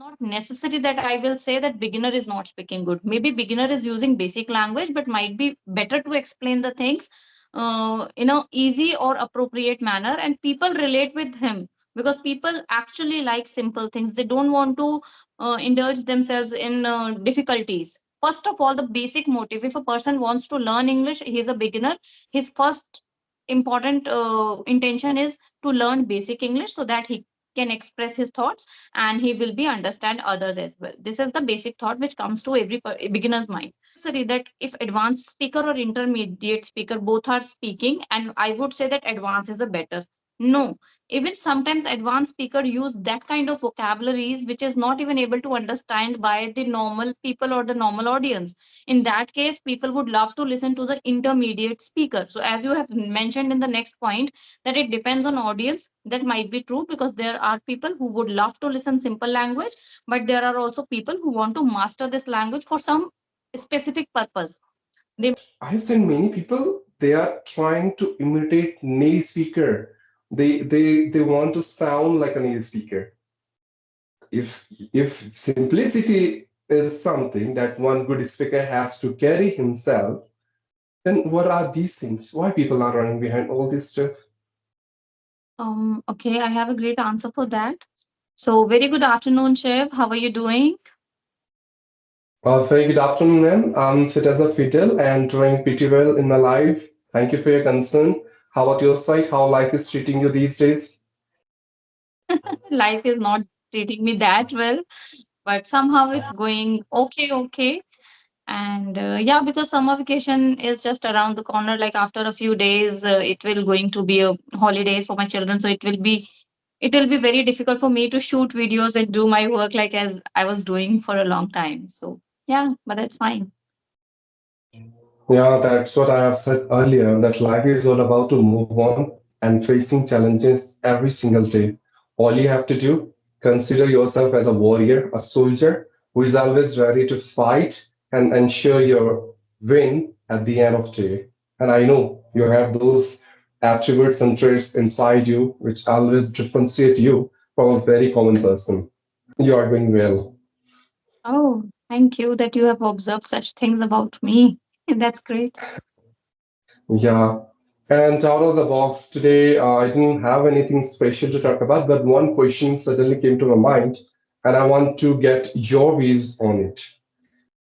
not necessary that I will say that beginner is not speaking good. Maybe beginner is using basic language, but might be better to explain the things in a easy or appropriate manner, and people relate with him because people actually like simple things. They don't want to indulge themselves in difficulties. First of all, the basic motive. If a person wants to learn English, he is a beginner. His first important intention is to learn basic English so that he can express his thoughts and he will be understand others as well. This is the basic thought which comes to every beginner's mind. Sorry, that if advanced speaker or intermediate speaker both are speaking, and I would say that advanced is a better. No, even sometimes advanced speaker use that kind of vocabularies which is not even able to understand by the normal people or the normal audience. In that case, people would love to listen to the intermediate speaker. So as you have mentioned in the next point, that it depends on audience, that might be true, because there are people who would love to listen simple language, but there are also people who want to master this language for some specific purpose. They I've seen many people, they are trying to imitate native speaker. They want to sound like a native speaker. If simplicity is something that one good speaker has to carry himself, then what are these things? Why people are running behind all this stuff? okay, I have a great answer for that. So very good afternoon, Chef. How are you doing? Very good afternoon, ma'am. I'm fit as a fiddle and doing pretty well in my life. Thank you for your concern. How about your side? How life is treating you these days? Life is not treating me that well, but somehow it's going okay, okay. And yeah, because summer vacation is just around the corner. Like after a few days, it will going to be a holidays for my children. So it will be very difficult for me to shoot videos and do my work like as I was doing for a long time. So yeah, but that's fine. Yeah, that's what I have said earlier, that life is all about to move on and facing challenges every single day. All you have to do, consider yourself as a warrior, a soldier who is always ready to fight and ensure your win at the end of the day. And I know you have those attributes and traits inside you which always differentiate you from a very common person. You are doing well. Oh, thank you that you have observed such things about me. That's great. Yeah. And out of the box today, I didn't have anything special to talk about, but one question suddenly came to my mind, and I want to get your views on it.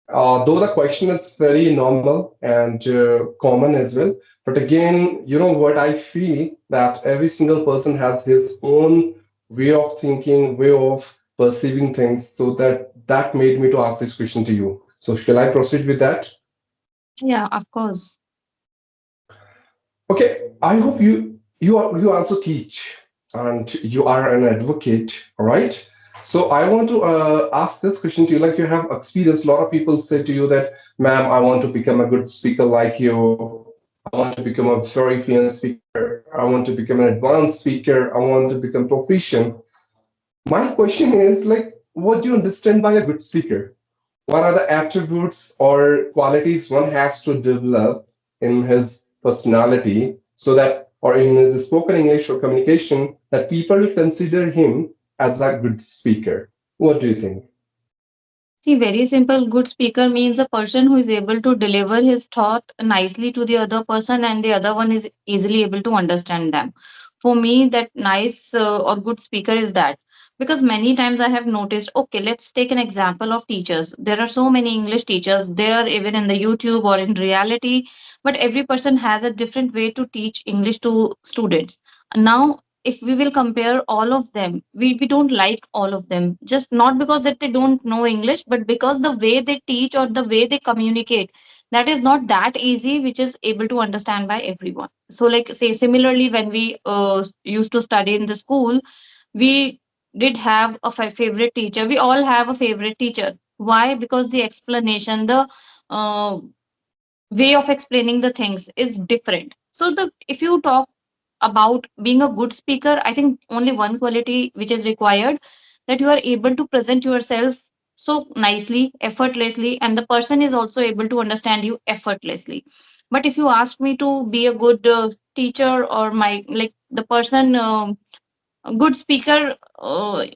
Though the question is very normal and common as well, but again, you know what I feel, that every single person has his own way of thinking, way of perceiving things. So that made me to ask this question to you. So shall I proceed with that? Yeah, of course. Okay, I hope you also teach and you are an advocate, all right? So I want to ask this question to you. Like, you have experience. A lot of people say to you that, "Ma'am, I want to become a good speaker like you. I want to become a very fluent speaker. I want to become an advanced speaker. I want to become proficient." My question is, like, what do you understand by a good speaker? What are the attributes or qualities one has to develop in his personality so that, or in his spoken English or communication, that people consider him as a good speaker? What do you think? See, very simple. Good speaker means a person who is able to deliver his thought nicely to the other person, and the other one is easily able to understand them. For me, that nice or good speaker is that. Because many times I have noticed, okay, let's take an example of teachers. There are so many English teachers there, even in the YouTube or in reality, but every person has a different way to teach English to students. Now, if we will compare all of them, we don't like all of them, just not because that they don't know English, but because the way they teach or the way they communicate, that is not that easy, which is able to understand by everyone. So like say similarly, when we used to study in the school, we did have a favorite teacher. We all have a favorite teacher. Why? Because the explanation, the uh, way of explaining the things is different. So the if you talk about being a good speaker, I think only one quality which is required, that you are able to present yourself so nicely, effortlessly, and the person is also able to understand you effortlessly. But if you ask me to be a good teacher, or my like the person A good speaker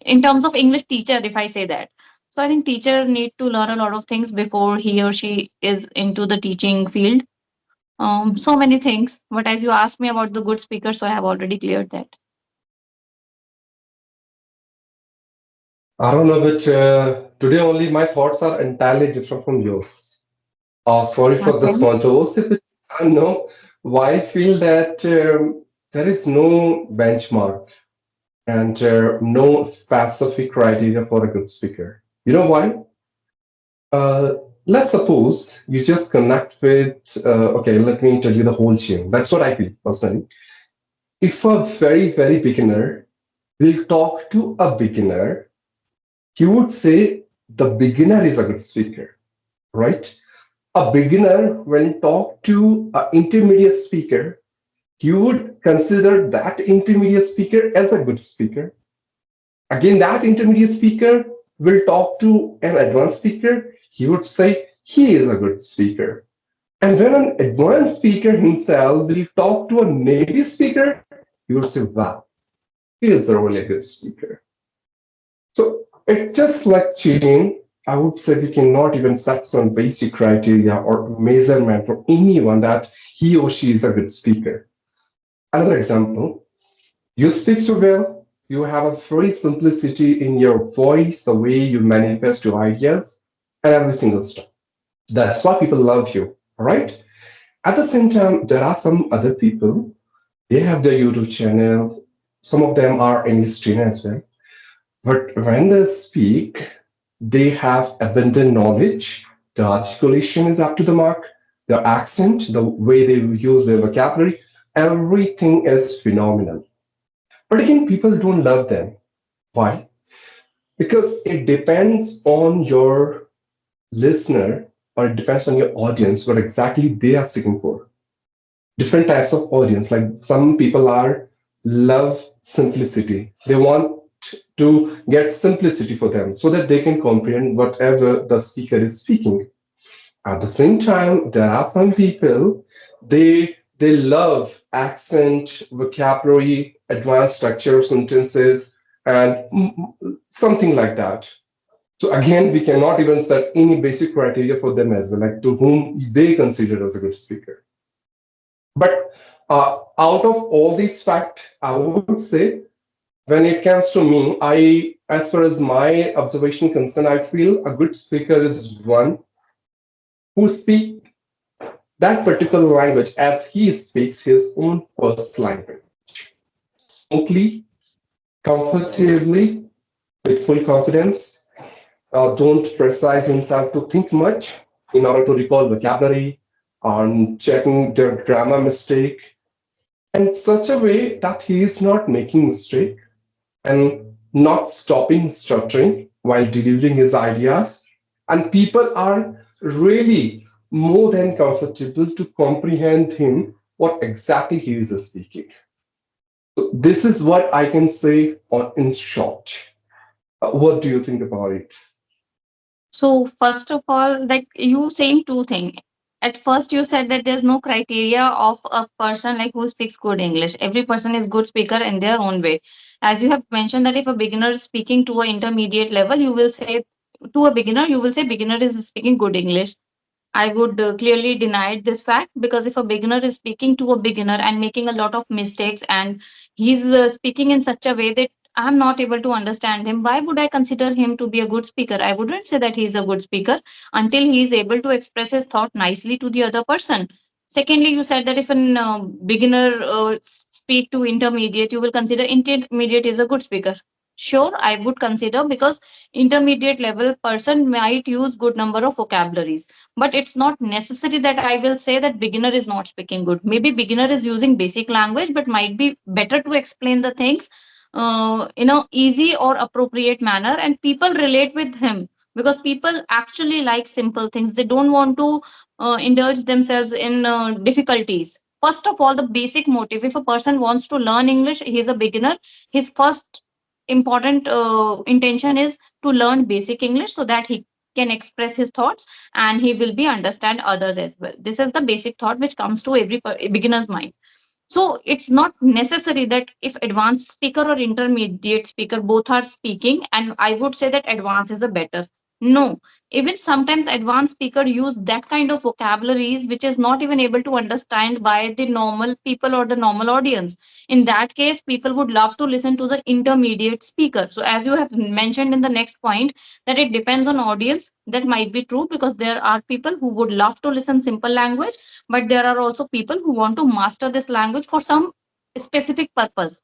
in terms of English teacher, if I say that. So I think teacher need to learn a lot of things before he or she is into the teaching field. So many things. But as you asked me about the good speaker, so I have already cleared that. I don't know, but today only my thoughts are entirely different from yours. Sorry for this Okay. controversy, but I don't know why I feel that there is no benchmark and no specific criteria for a good speaker. You know why? Uh, let's suppose you just connect with, okay, let me tell you the whole chain. That's what I feel personally. If a very, very beginner will talk to a beginner, he would say the beginner is a good speaker, right? A beginner, when talk to an intermediate speaker, you would consider that intermediate speaker as a good speaker. Again, that intermediate speaker will talk to an advanced speaker. He would say he is a good speaker. And when an advanced speaker himself will talk to a native speaker, he would say, wow, he is a really good speaker. So it's just like cheating. I would say we cannot even set some basic criteria or measurement for anyone that he or she is a good speaker. Another example, you speak so well, you have a very simplicity in your voice, the way you manifest your ideas, and every single stuff. That's why people love you, all right? At the same time, there are some other people, they have their YouTube channel. Some of them are English trainer as well. But when they speak, they have abundant knowledge. The articulation is up to the mark. The accent, the way they use their vocabulary, everything is phenomenal. But again, people don't love them. Why? Because it depends on your listener or it depends on your audience what exactly they are seeking for. Different types of audience. Like some people are love simplicity. They want to get simplicity for them so that they can comprehend whatever the speaker is speaking. At the same time, there are some people they love accent, vocabulary, advanced structure of sentences, and something like that. So again, we cannot even set any basic criteria for them as well, like to whom they consider as a good speaker. But out of all these facts, I would say when it comes to me, as far as my observation concerned, I feel a good speaker is one who speaks that particular language as he speaks his own first language, smoothly, comfortably, with full confidence. Don't pressurize himself to think much in order to recall vocabulary and checking their grammar mistake in such a way that he is not making mistake and not stopping stuttering while delivering his ideas. And people are really more than comfortable to comprehend him what exactly he is speaking. So this is what I can say on in short. What do you think about it? So first of all, like you saying two things. At first, you said that there's no criteria of a person like who speaks good English. Every person is good speaker in their own way. As you have mentioned that if a beginner is speaking to an intermediate level, you will say to a beginner, you will say beginner is speaking good English. I would clearly deny this fact because if a beginner is speaking to a beginner and making a lot of mistakes and he's speaking in such a way that I'm not able to understand him, why would I consider him to be a good speaker? I wouldn't say that he's a good speaker until he is able to express his thought nicely to the other person. Secondly, you said that if a beginner speak to intermediate, you will consider intermediate is a good speaker. Sure, I would consider because intermediate level person might use good number of vocabularies, but it's not necessary that I will say that beginner is not speaking good. Maybe beginner is using basic language but might be better to explain the things in a easy or appropriate manner and people relate with him because people actually like simple things. They don't want to indulge themselves in difficulties. First of all, the basic motive, if a person wants to learn English, he is a beginner, his first important intention is to learn basic English so that he can express his thoughts and he will be understand others as well. This is the basic thought which comes to every beginner's mind. So it's not necessary that if advanced speaker or intermediate speaker both are speaking, and I would say that advanced is a better. No, even sometimes advanced speaker use that kind of vocabularies which is not even able to understand by the normal people or the normal audience. In that case, people would love to listen to the intermediate speaker. So as you have mentioned in the next point, that it depends on audience, that might be true, because there are people who would love to listen simple language, but there are also people who want to master this language for some specific purpose.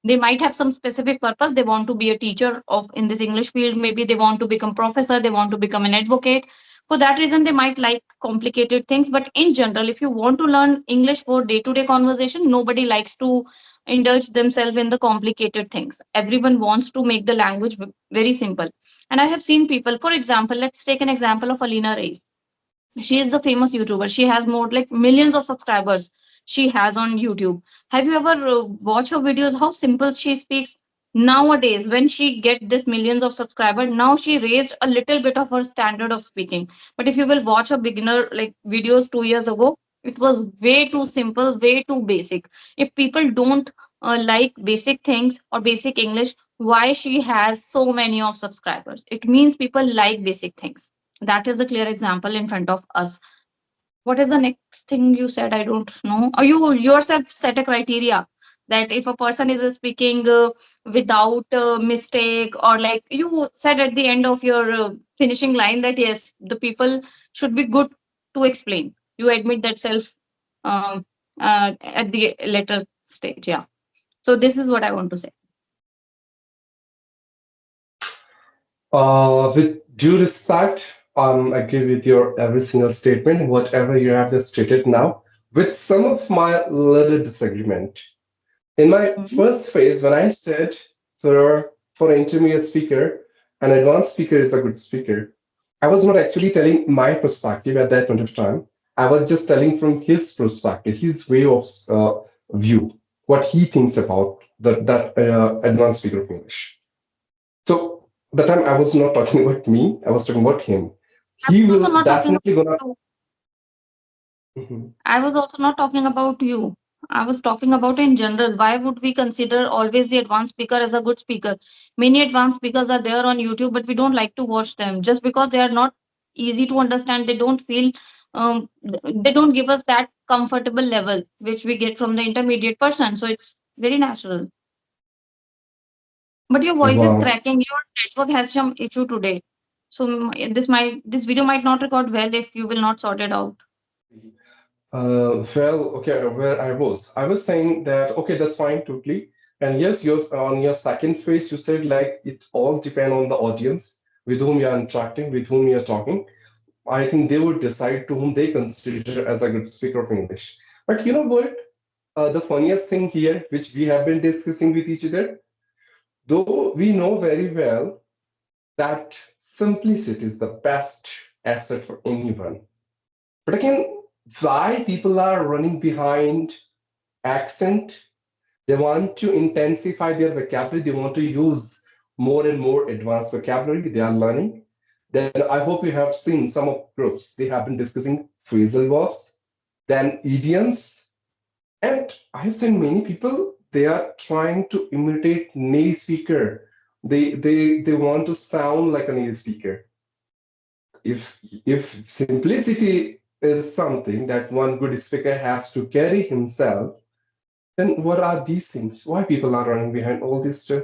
They might have some specific purpose. They want to be a teacher of in this English field, maybe they want to become professor, they want to become an advocate. For that reason they might like complicated things, but in general, if you want to learn English for day to day conversation, nobody likes to indulge themselves in the complicated things. Everyone wants to make the language very simple. And I have seen people, for example, let's take an example of Alina Reis. She is the famous YouTuber. She has more like millions of subscribers she has on YouTube. Have you ever watched her videos? How simple she speaks. Nowadays, when she get this millions of subscribers, now she raised a little bit of her standard of speaking. But if you will watch her beginner like videos 2 years ago, it was way too simple, way too basic. If people don't like basic things or basic English, why she has so many of subscribers? It means people like basic things. That is a clear example in front of us. What is the next thing you said? I don't know. Or you yourself set a criteria that if a person is speaking without mistake, or like you said at the end of your finishing line that yes, the people should be good to explain. You admit that self um, at the later stage. Yeah. So this is what I want to say. With due respect, I agree with your every single statement, whatever you have just stated now, with some of my little disagreement. In my Mhm. first phase, when I said for an intermediate speaker, an advanced speaker is a good speaker, I was not actually telling my perspective at that point of time. I was just telling from his perspective, his way of view, what he thinks about that advanced speaker of English. So the time I was not talking about me, I was talking about him. I He was also will not talking definitely about gonna. you. Mhm. I was also not talking about you. I was talking about in general. Why would we consider always the advanced speaker as a good speaker? Many advanced speakers are there on YouTube, but we don't like to watch them just because they are not easy to understand. They don't feel, they don't give us that comfortable level which we get from the intermediate person. So it's very natural. But your voice is Wow. cracking. Your network has some issue today. So this video might not record well if you will not sort it out. Well, okay, where I was saying that okay, that's fine, totally. And yes, yours on your second phase, you said like it all depend on the audience with whom you are interacting, with whom you are talking. I think they would decide to whom they consider as a good speaker of English. But you know what? The funniest thing here, which we have been discussing with each other, though we know very well that simplicity is the best asset for anyone. But again, why people are running behind accent? They want to intensify their vocabulary. They want to use more and more advanced vocabulary they are learning. Then I hope you have seen some of groups. They have been discussing phrasal verbs, then idioms, and I have seen many people. They are trying to imitate native speaker. They want to sound like a native speaker. If simplicity is something that one good speaker has to carry himself, then what are these things? Why people are running behind all this stuff?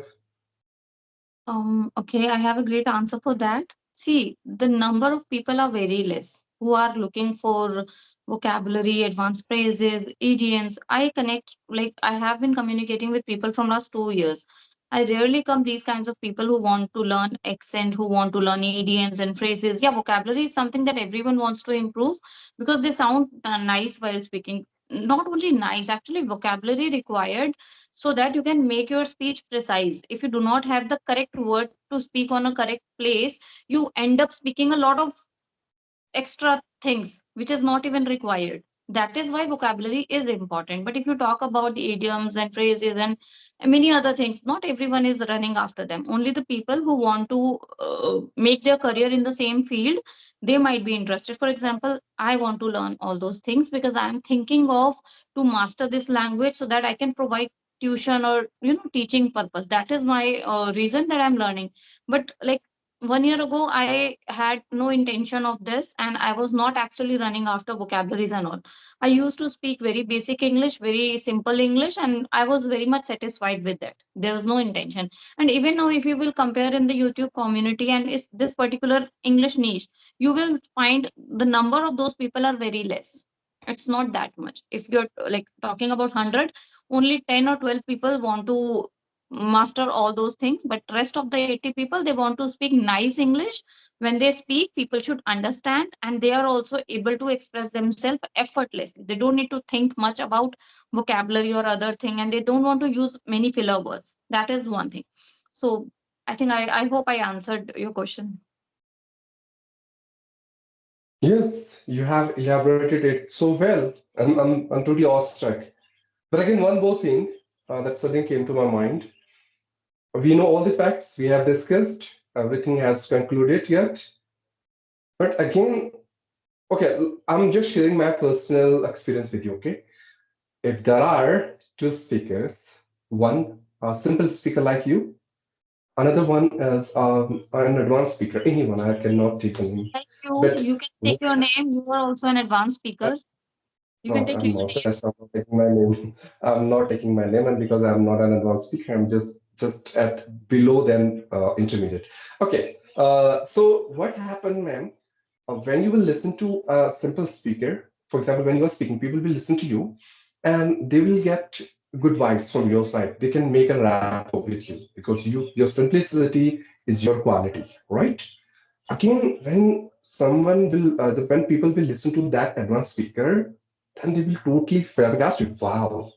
Okay, I have a great answer for that. See, the number of people are very less who are looking for vocabulary, advanced phrases, idioms. I connect, like, I have been communicating with people from last 2 years. I rarely come these kinds of people who want to learn accent, who want to learn idioms and phrases. Yeah, vocabulary is something that everyone wants to improve because they sound nice while speaking. Not only nice, actually, vocabulary required so that you can make your speech precise. If you do not have the correct word to speak on a correct place, you end up speaking a lot of extra things which is not even required. That is why vocabulary is important. But if you talk about the idioms and phrases and many other things, not everyone is running after them. Only the people who want to make their career in the same field, they might be interested. For example, I want to learn all those things because I am thinking of to master this language so that I can provide tuition or teaching purpose. That is my reason that I'm learning. But like 1 year ago, I had no intention of this, and I was not actually running after vocabularies and all. I used to speak very basic English, very simple English, and I was very much satisfied with that. There was no intention. And even now, if you will compare in the YouTube community and is this particular English niche, you will find the number of those people are very less. It's not that much. If you're like talking about 100, only 10 or 12 people want to master all those things, but rest of the 80 people, they want to speak nice English. When they speak, people should understand, and they are also able to express themselves effortlessly. They don't need to think much about vocabulary or other thing, and they don't want to use many filler words. That is one thing. So I think I hope I answered your question. Yes, you have elaborated it so well. I'm totally awestruck. But again, one more thing that suddenly came to my mind. We know all the facts we have discussed. Everything has concluded yet. But again, okay, I'm just sharing my personal experience with you, okay? If there are two speakers, one a simple speaker like you, another one is an advanced speaker, anyone, I cannot take a name. Like But you can take what your name. You are also an advanced speaker. You can no, take I'm your not. name. That's not taking my name. I'm not taking my name, and because I'm not an advanced speaker, I'm just at below than intermediate. Okay. So what happened, ma'am? When you will listen to a simple speaker, for example, when you are speaking, people will listen to you, and they will get good vibes from your side. They can make a rapport with you because your simplicity is your quality, right? Again, when someone will, when people will listen to that advanced speaker, then they will totally flabbergasted. Wow,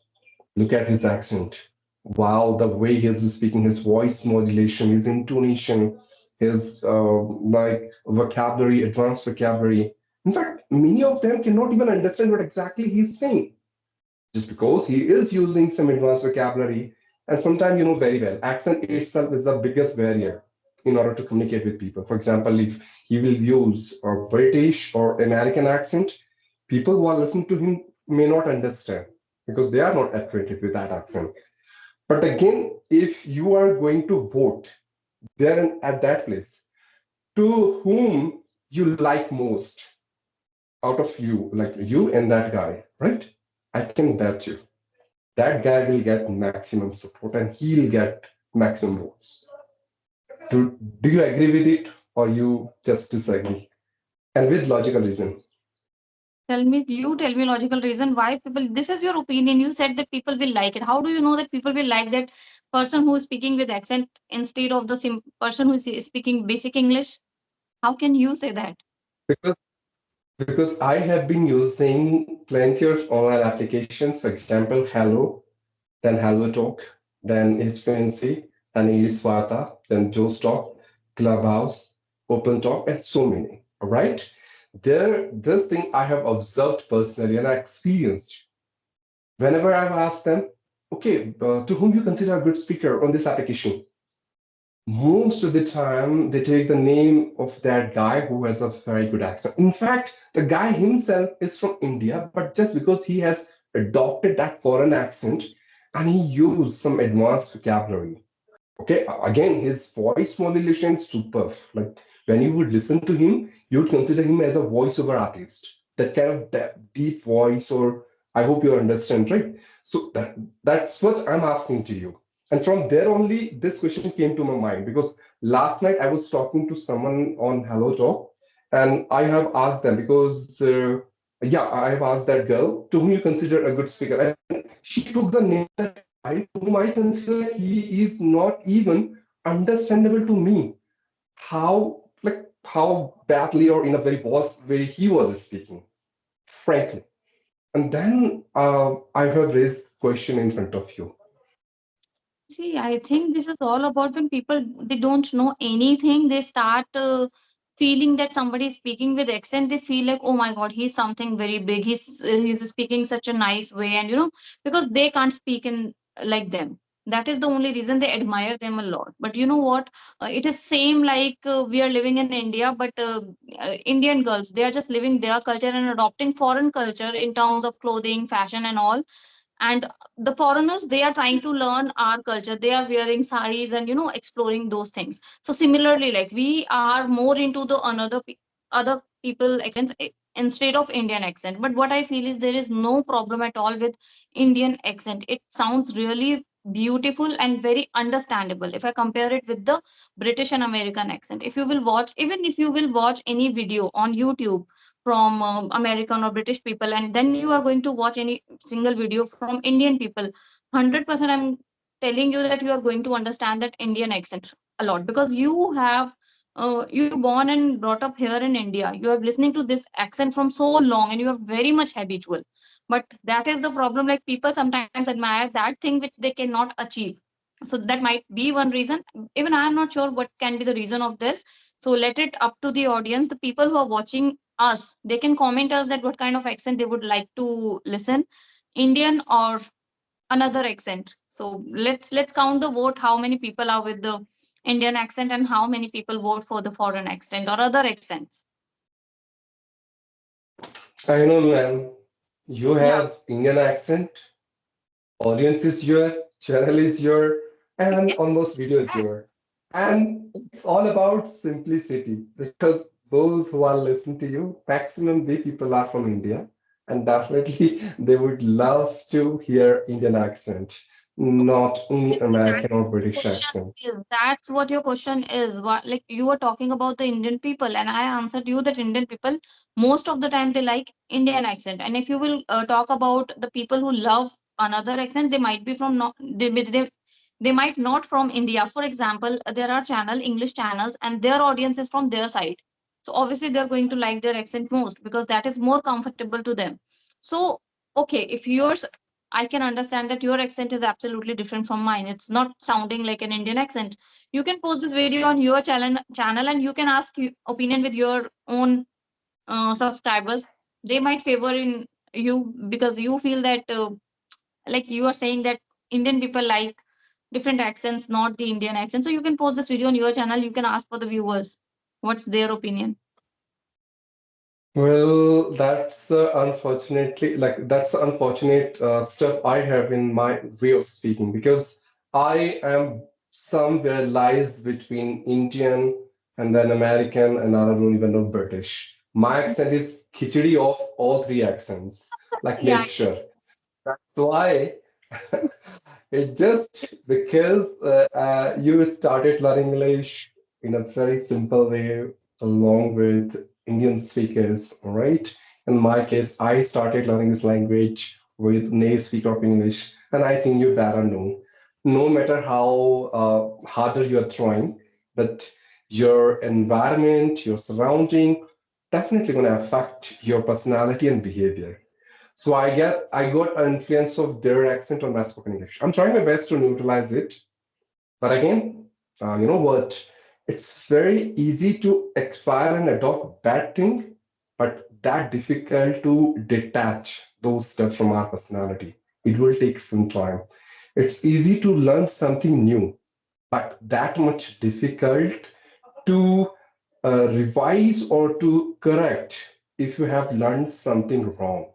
look at his accent. Wow, the way he is speaking, his voice modulation, his intonation, his like vocabulary, advanced vocabulary. In fact, many of them cannot even understand what exactly he's saying just because he is using some advanced vocabulary. And sometimes you know very well, accent itself is the biggest barrier in order to communicate with people. For example, if he will use a British or American accent, people who are listening to him may not understand because they are not acquainted with that accent. But again, if you are going to vote there at that place, to whom you like most out of you, like you and that guy, right? I can bet you that guy will get maximum support and he'll get maximum votes. Do you agree with it or you just disagree? And with logical reason. Tell me logical reason why people. This is your opinion. You said that people will like it. How do you know that people will like that person who is speaking with accent instead of the person who is speaking basic English? How can you say that? Because because I have been using plenty of online applications, for example, Hello, then Hello Talk, then Is Fancy, then English Swata, then Joe's Talk, Clubhouse, Open Talk, and so many. All right. This thing I have observed personally and I experienced. Whenever I've asked them, okay, to whom you consider a good speaker on this application, most of the time they take the name of that guy who has a very good accent. In fact, the guy himself is from India, but just because he has adopted that foreign accent and he used some advanced vocabulary. Okay, again, his voice modulation is superb. Like when you would listen to him, you would consider him as a voiceover artist. That kind of deep voice, or I hope you understand, right? So that's what I'm asking to you. And from there only, this question came to my mind because last night I was talking to someone on Hello Talk, and I have asked them because yeah, I have asked that girl to whom you consider a good speaker, and she took the name that I whom I consider he is not even understandable to me. How badly or in a very worse way he was speaking, frankly. And then I have raised question in front of you. See, I think this is all about when people they don't know anything, they start feeling that somebody is speaking with accent, they feel like, oh my god, he's something very big, he's speaking such a nice way, and because they can't speak in like them. That is the only reason they admire them a lot. But you know what, it is same like we are living in India, but Indian girls, they are just living their culture and adopting foreign culture in terms of clothing, fashion and all. And the foreigners, they are trying to learn our culture, they are wearing saris and exploring those things. So similarly, like, we are more into the other people accents, instead of Indian accent. But what I feel is there is no problem at all with Indian accent. It sounds really beautiful and very understandable if I compare it with the British and American accent. If you will watch, even if you will watch any video on YouTube from American or British people, and then you are going to watch any single video from Indian people, 100% I'm telling you that you are going to understand that Indian accent a lot, because you have you born and brought up here in India. You have listening to this accent from so long, and you are very much habitual. But that is the problem. Like, people sometimes admire that thing which they cannot achieve. So that might be one reason. Even I am not sure what can be the reason of this. So let it up to the audience, the people who are watching us. They can comment us that what kind of accent they would like to listen, Indian or another accent. So let's count the vote, how many people are with the Indian accent and how many people vote for the foreign accent or other accents. I know, ma'am. You Yeah. have Indian accent, audience is your, channel is your, and It's almost video is that. your. And it's all about simplicity because those who are listening to you, maximum the people are from India, and definitely they would love to hear Indian accent, not only That's American or the British question accent. is. That's what your question is. What, like, you were talking about the Indian people, and I answered you that Indian people, most of the time they like Indian accent. And if you will talk about the people who love another accent, they might be from not they might not from India. For example, there are English channels, and their audience is from their side. So obviously they're going to like their accent most because that is more comfortable to them. So okay, if yours, I can understand that your accent is absolutely different from mine. It's not sounding like an Indian accent. You can post this video on your channel, and you can ask opinion with your own subscribers. They might favor in you because you feel that, like, you are saying that Indian people like different accents, not the Indian accent. So you can post this video on your channel. You can ask for the viewers what's their opinion. Well, that's unfortunately like that's unfortunate stuff I have in my way of speaking because I am somewhere lies between Indian and then American and I don't even know British. My accent is khichdi of all three accents, like Yeah. mixture. That's why it's just because you started learning English in a very simple way, along with Indian speakers, all right? In my case, I started learning this language with native speaker of English, and I think you better know. No matter how harder you are trying, but your environment, your surrounding, definitely going to affect your personality and behavior. So I got an influence of their accent on my spoken English. I'm trying my best to neutralize it, but again, you know what? It's very easy to acquire and adopt bad thing, but that difficult to detach those stuff from our personality. It will take some time. It's easy to learn something new, but that much difficult to revise or to correct if you have learned something wrong.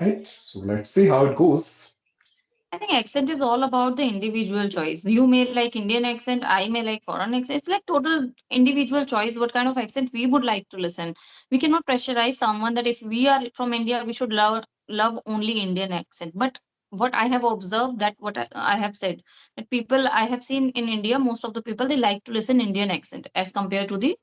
Right? So let's see how it goes. I think accent is all about the individual choice. You may like Indian accent, I may like foreign accent. It's like total individual choice what kind of accent we would like to listen. We cannot pressurize someone that if we are from India, we should love only Indian accent. But what I have observed, that what I have said, that people I have seen in India, most of the people, they like to listen Indian accent as compared to the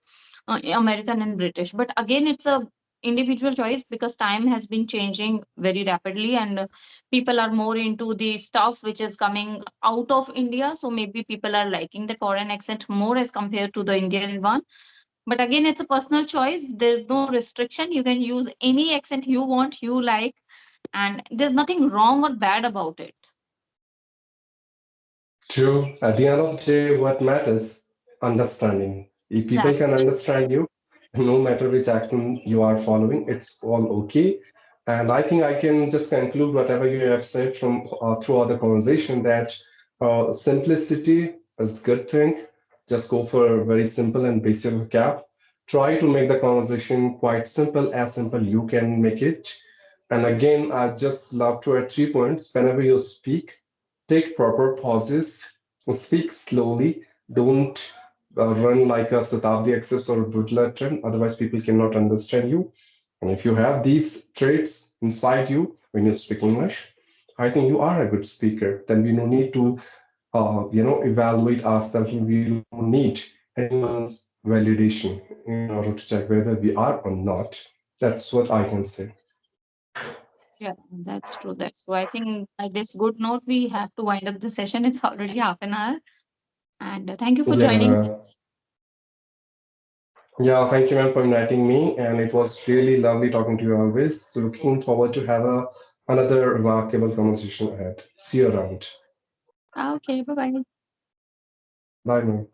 American and British. But again, it's a individual choice because time has been changing very rapidly, and people are more into the stuff which is coming out of India. So maybe people are liking the foreign accent more as compared to the Indian one. But again, it's a personal choice. There's no restriction. You can use any accent you want, you like, and there's nothing wrong or bad about it. True. At the end of the day, what matters? Understanding. If people can Exactly. understand you, no matter which accent you are following, it's all okay. And I think I can just conclude whatever you have said from throughout the conversation that simplicity is good thing. Just go for a very simple and basic vocab. Try to make the conversation quite simple, as simple you can make it. And again, I just love to add 3 points. Whenever you speak, take proper pauses, speak slowly, don't run like a Shatabdi Express or a Butler train, otherwise people cannot understand you. And if you have these traits inside you when you speak English, I think you are a good speaker. Then we no need to, evaluate ourselves. We don't need anyone's validation in order to check whether we are or not. That's what I can say. Yeah, that's true. That's so. I think at this good note, we have to wind up the session. It's already half an hour. And thank you for joining. Yeah, yeah. Thank you, man, for inviting me, and it was really lovely talking to you always. So looking forward to have another remarkable conversation ahead. See you around. Okay, bye bye. Bye, man.